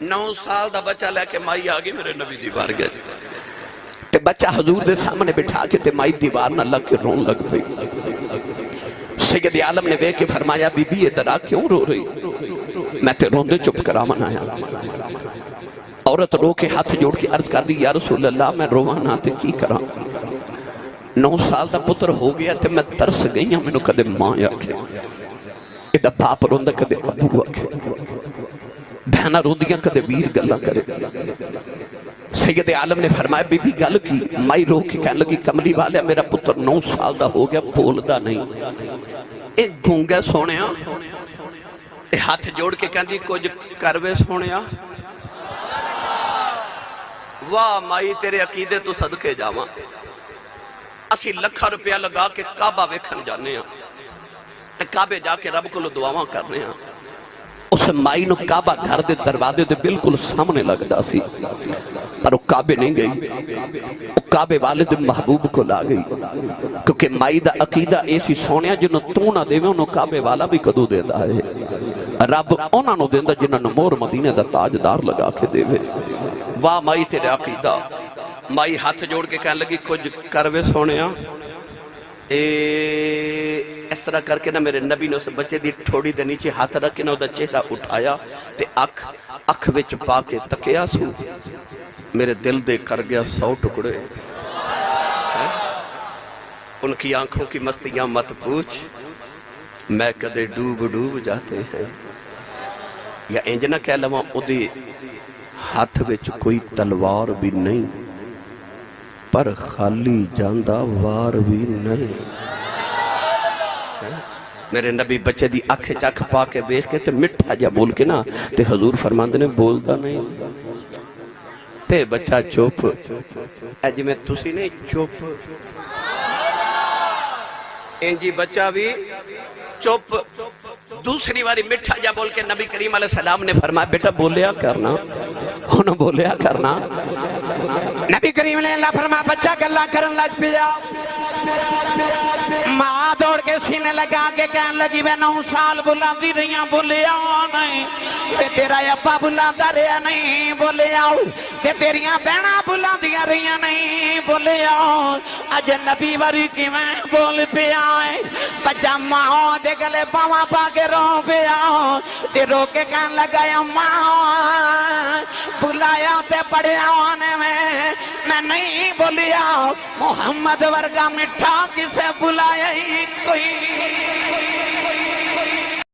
9 साल دا बच्चा लेके माई आ गई मेरे नबी दी बारगाह ते बच्चा हजूर दे सामने बिठा के ते माई दीवार ना लग के रोन लग पई। सैयद आलम ने देख के फरमाया बीबी इधर आ, क्यों रो रही? मैं ते रोंदे चुप करावन आया। औरत रो के हाथ जोड़ के अर्ज कर दी या रसूल अल्लाह मैं रोवां ना ते की करा? 9 साल दा पुत्र हो गया ते मैं तरस गई हां, मैनू कदे मां आखे, इहदा बाप रोंदा कदे अबू आखे, बहना रोंदियां कदे वीर गल्लां करे। सैयद आलम ने फरमाया बीबी गल की? माई रो के कहने लगी कमली वाले मेरा पुत्र 9 साल दा हो गया, बोलदा नहीं, ए गूंगा सोनिया। हाथ जोड़ के कहंदी कुछ करवे सोनिया। वाह माई तेरे अकीदे तो सदके जावां, असी लाखां रुपया लगा के काबा वेखण जाने आ, काबे जाके रब कोलों दुआवां करने आ। उस माई नूं काबा घर दे दरवाजे दे बिल्कुल सामने लगदा सी, पर वो काबे नहीं गई, वो काबे वाले दे महबूब को ला गई, क्योंकि माई दा अकीदा ए सी सोनिया जिन्हों तू ना देवे उन्हों काबे वाला भी कदों देंदा है। रब उन्हां नूं देंदा जिन्हां नूं मोहर मदीने दा ताजदार लगा के देवे। वाह माई तेरा अकीदा। माई हाथ जोड़ के कहने लगी कुछ करवे सोनिया। इस तरह करके ना मेरे नबी ने उस बच्चे दी ठोड़ी दे नीचे हाथ रख के ना उहदा चेहरा उठाया ते अख विच पा के तकिया सू। मेरे दिल दे कर गया 100 टुकड़े। उनकी आंखों की मस्तियां मत पूछ, मैं कदे डूब डूब जाते हैं। या इंज ना कह लवां उहदे हाथ विच कोई तलवार भी नहीं, पर खाली जांदा वार भी नहीं। मेरे नबी बच्चे दी अख च अख पा के वेख के ते मिठा जा बोल के ना ते हजूर फरमांदे ने बोलदा नहीं ते बच्चा चुप। जिवें तुसी नहीं चुप, इंजी बच्चा भी चुप। दूसरी बारी मिठा जा बोल के नबी करीम अलैहि सलाम ने फरमाया बेटा बोलिया करना, हुण बोलिया करना। नबी करीम ने अल्लाह फरमाया बच्चा गल्लां करन लग पिया। मां दौड़ के सीने लगा के कहने लगी मैं 9 साल बुलांदी रही बोलिया नहीं, ते तेरा अब्बा बुलांदा रहा नहीं बोलिया, ते तेरियां बहना बुलांदियां रही नहीं बोलिया, अज नबी वारी किवें बोल पिया है। बच्चा मां दे गले पावा पा के रो पिया ते रो के कहने लगा मां बुलाया ते पढ़िया मैं नहीं बोलिया, मोहम्मद वर्गा मिठा किसे बुलाया ही कोई।